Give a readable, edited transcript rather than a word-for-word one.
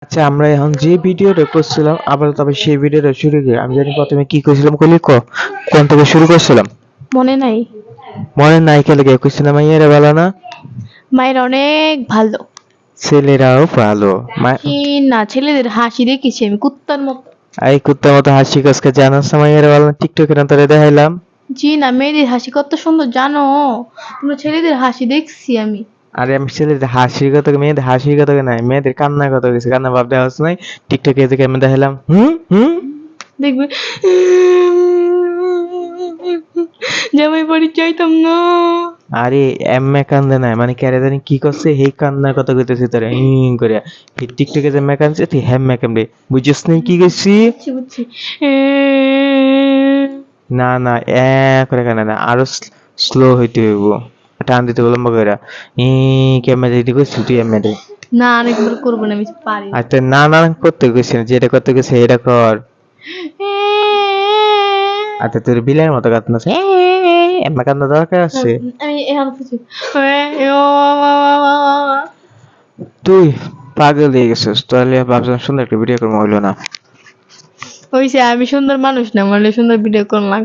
আচ্ছা, আমরা এখন যে ভিডিওটা করছিলাম আবার তবে সেই ভিডিওটা শুরু করি। আমি জানি প্রথমে কি করছিলাম কলি কোন থেকে শুরু করছিলাম মনে নাই। মনে নাই কে লেগে কইছিলাম মাইয়েরা ভালো না, মায়ের অনেক ভালো। ছেলেরাও ভালো। হাসি না, ছেলেদের হাসি দেখেছি আমি কুত্তার মতো। এই কুত্তার মতো হাসি কাজকে জানাস না, মাইয়েরা ভালো না, টিকটকের তোরে দেখাইলাম। জি না, মেয়েদের হাসি কত সুন্দর জানো? তোমরা ছেলেদের হাসি দেখছি আমি। আরে আমি ছেলেদের হাসির কথা, মেয়েদের হাসির কথা নাই, মেয়েদের কান্নার কথা গেছে, কান্না ভাব দেওয়া নাই। টিকটকে এদিকে আমি দেখাইলাম। হুম হুম। দেখবে জামাই বাড়ি চাইতাম না। আরে এম্মে কান্দে নাই, মানে কেরে জানি কি করছে, হেই কান্নার কথা কইতেছি তোরে করে। এই টিকটকে যে এম্মে কান্দছে তুই হেম্মে কান্দে, বুঝছিস না কি কইছি? বুঝছি বুঝছি। না না, করে কান্দে না, আরো স্লো হইতে হইব, টান দিতে বললাম করে। কেমনে দিতে কইছি তুই এম্মে রে? না, আরেকবার করবো না, আমি পারি না। আচ্ছা, না না করতে কইছি না, যেটা করতে কইছি এটা কর। আচ্ছা, তোর বিলের মতো কাঁদতেছে, এম্মে কান্দা দরকার আছে? আমি এখন খুশি। তুই পাগল হয়ে গেছিস, তাহলে ভাবছিলাম সুন্দর একটা ভিডিও করবো, হইলো না। হইছে, আমি সুন্দর মানুষ না, মানে সুন্দর ভিডিও করলাম।